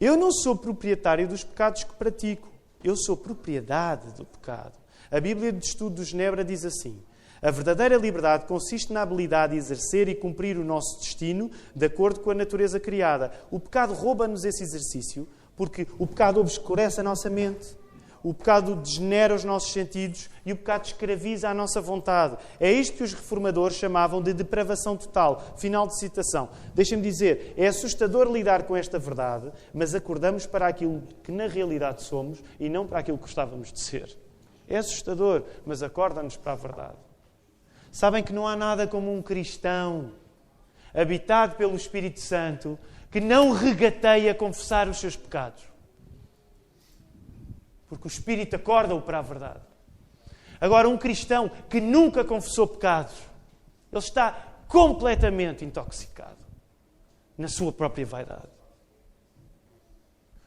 Eu não sou proprietário dos pecados que pratico. Eu sou propriedade do pecado. A Bíblia de Estudo de Genebra diz assim: a verdadeira liberdade consiste na habilidade de exercer e cumprir o nosso destino de acordo com a natureza criada. O pecado rouba-nos esse exercício porque o pecado obscurece a nossa mente, o pecado degenera os nossos sentidos e o pecado escraviza a nossa vontade. É isto que os reformadores chamavam de depravação total. Final de citação. Deixem-me dizer, é assustador lidar com esta verdade, mas acordamos para aquilo que na realidade somos e não para aquilo que gostávamos de ser. É assustador, mas acorda-nos para a verdade. Sabem que não há nada como um cristão habitado pelo Espírito Santo que não regateia a confessar os seus pecados. Porque o Espírito acorda-o para a verdade. Agora, um cristão que nunca confessou pecados, ele está completamente intoxicado na sua própria vaidade.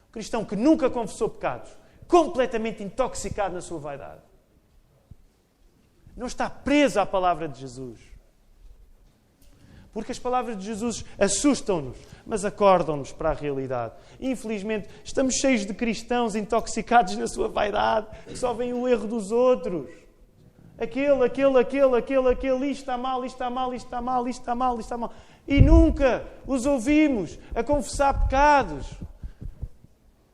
Um cristão que nunca confessou pecados, completamente intoxicado na sua vaidade. Não está preso à palavra de Jesus. Porque as palavras de Jesus assustam-nos, mas acordam-nos para a realidade. Infelizmente, estamos cheios de cristãos intoxicados na sua vaidade, que só veem o erro dos outros. Aquele, isto está mal, isto está mal, isto está mal, isto está mal, isto está mal. E nunca os ouvimos a confessar pecados.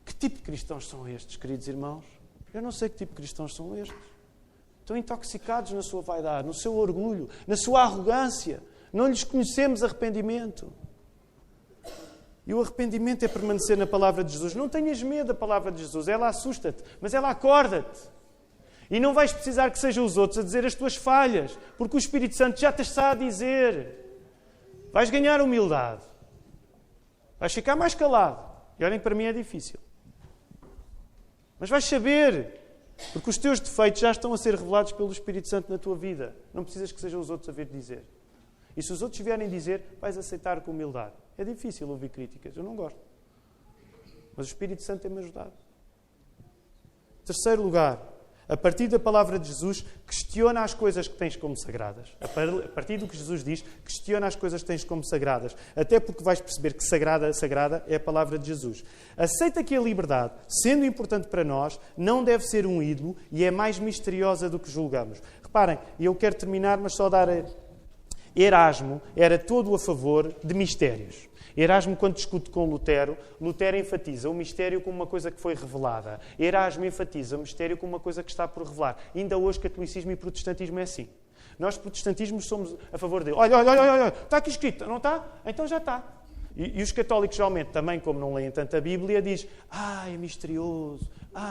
Que tipo de cristãos são estes, queridos irmãos? Eu não sei que tipo de cristãos são estes. Estão intoxicados na sua vaidade, no seu orgulho, na sua arrogância. Não lhes conhecemos arrependimento. E o arrependimento é permanecer na palavra de Jesus. Não tenhas medo da palavra de Jesus. Ela assusta-te, mas ela acorda-te. E não vais precisar que sejam os outros a dizer as tuas falhas, porque o Espírito Santo já te está a dizer. Vais ganhar humildade. Vais ficar mais calado. E olhem, para mim é difícil. Mas vais saber, porque os teus defeitos já estão a ser revelados pelo Espírito Santo na tua vida. Não precisas que sejam os outros a vir dizer. E se os outros vierem dizer, vais aceitar com humildade. É difícil ouvir críticas, eu não gosto. Mas o Espírito Santo tem-me ajudado. Terceiro lugar, a partir da palavra de Jesus, questiona as coisas que tens como sagradas. A partir do que Jesus diz, questiona as coisas que tens como sagradas. Até porque vais perceber que sagrada é a palavra de Jesus. Aceita que a liberdade, sendo importante para nós, não deve ser um ídolo e é mais misteriosa do que julgamos. Reparem, e eu quero terminar, mas só dar... Erasmo era todo a favor de mistérios. Erasmo, quando discute com Lutero, Lutero enfatiza o mistério como uma coisa que foi revelada. Erasmo enfatiza o mistério como uma coisa que está por revelar. Ainda hoje, catolicismo e protestantismo é assim. Nós, protestantismos, somos a favor dele. Olha, está aqui escrito, não está? Então já está. E os católicos, geralmente, também, como não leem tanto a Bíblia, diz, é misterioso,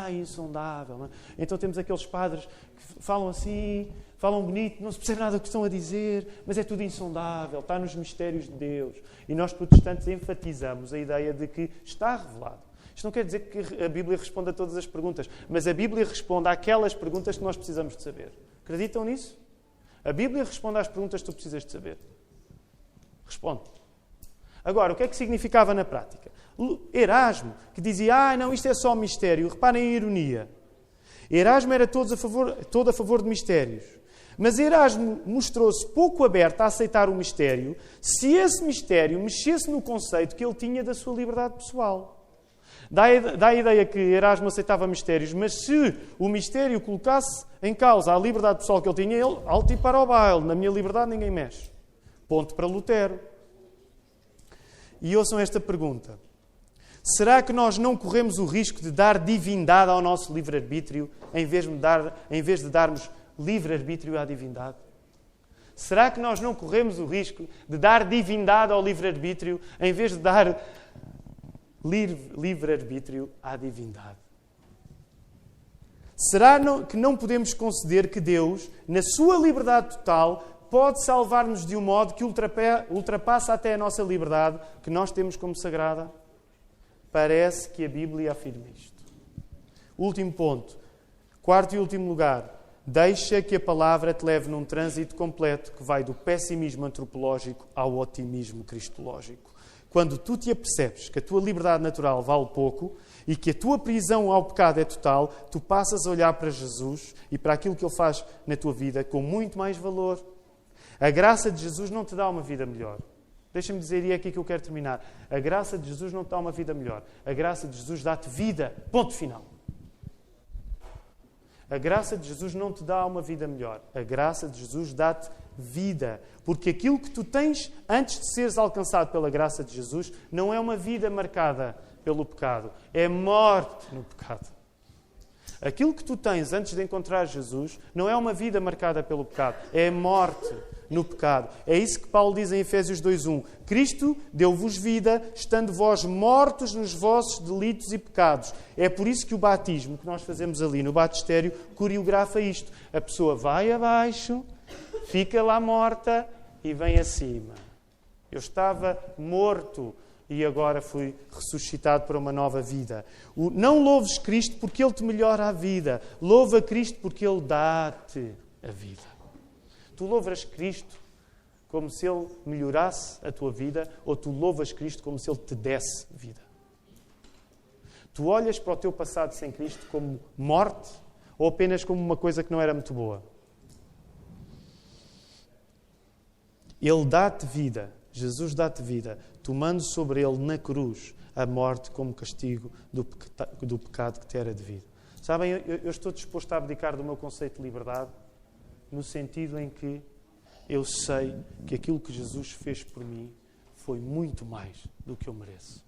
é insondável. Não é? Então temos aqueles padres que falam assim... Falam bonito, não se percebe nada do que estão a dizer, mas é tudo insondável, está nos mistérios de Deus. E nós, protestantes, enfatizamos a ideia de que está revelado. Isto não quer dizer que a Bíblia responda a todas as perguntas, mas a Bíblia responde àquelas perguntas que nós precisamos de saber. Acreditam nisso? A Bíblia responde às perguntas que tu precisas de saber. Responde. Agora, o que é que significava na prática? Erasmo, que dizia, não, isto é só mistério. Reparem a ironia. Erasmo era todo a favor de mistérios. Mas Erasmo mostrou-se pouco aberto a aceitar o mistério se esse mistério mexesse no conceito que ele tinha da sua liberdade pessoal. Dá a ideia que Erasmo aceitava mistérios, mas se o mistério colocasse em causa a liberdade pessoal que ele tinha, ele, alto e para o baile, na minha liberdade ninguém mexe. Ponto para Lutero. E ouçam esta pergunta. Será que nós não corremos o risco de dar divindade ao nosso livre-arbítrio em vez de darmos livre-arbítrio à divindade? Será que nós não corremos o risco de dar divindade ao livre-arbítrio em vez de dar livre-arbítrio à divindade? Será que não podemos conceder que Deus, na sua liberdade total, pode salvar-nos de um modo que ultrapassa até a nossa liberdade, que nós temos como sagrada? Parece que a Bíblia afirma isto. Último ponto. Quarto e último lugar. Deixa que a palavra te leve num trânsito completo que vai do pessimismo antropológico ao otimismo cristológico. Quando tu te apercebes que a tua liberdade natural vale pouco e que a tua prisão ao pecado é total, tu passas a olhar para Jesus e para aquilo que Ele faz na tua vida com muito mais valor. A graça de Jesus não te dá uma vida melhor. Deixa-me dizer, e é aqui que eu quero terminar. A graça de Jesus não te dá uma vida melhor. A graça de Jesus dá-te vida. Ponto final. A graça de Jesus não te dá uma vida melhor. A graça de Jesus dá-te vida. Porque aquilo que tu tens antes de seres alcançado pela graça de Jesus não é uma vida marcada pelo pecado. É morte no pecado. Aquilo que tu tens antes de encontrar Jesus não é uma vida marcada pelo pecado. É morte no pecado. É isso que Paulo diz em Efésios 2:1. Cristo deu-vos vida, estando vós mortos nos vossos delitos e pecados. É por isso que o batismo que nós fazemos ali no batistério coreografa isto. A pessoa vai abaixo, fica lá morta e vem acima. Eu estava morto e agora fui ressuscitado para uma nova vida. Não louves Cristo porque Ele te melhora a vida. Louva Cristo porque Ele dá-te a vida. Tu louvas Cristo como se Ele melhorasse a tua vida, ou tu louvas Cristo como se Ele te desse vida? Tu olhas para o teu passado sem Cristo como morte, ou apenas como uma coisa que não era muito boa? Ele dá-te vida, Jesus dá-te vida, tomando sobre Ele na cruz a morte como castigo do pecado que te era devido. Sabem, eu estou disposto a abdicar do meu conceito de liberdade, no sentido em que eu sei que aquilo que Jesus fez por mim foi muito mais do que eu mereço.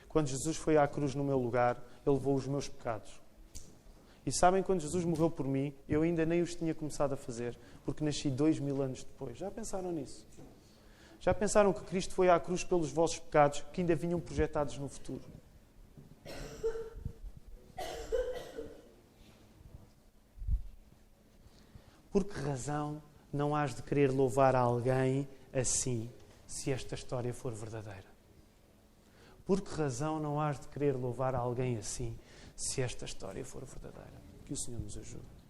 Quando Jesus foi à cruz no meu lugar, Ele levou os meus pecados. E sabem, quando Jesus morreu por mim, eu ainda nem os tinha começado a fazer, porque nasci 2000 anos depois. Já pensaram nisso? Já pensaram que Cristo foi à cruz pelos vossos pecados, que ainda vinham projetados no futuro? Por que razão não hás de querer louvar alguém assim, se esta história for verdadeira? Por que razão não hás de querer louvar alguém assim, se esta história for verdadeira? Que o Senhor nos ajude.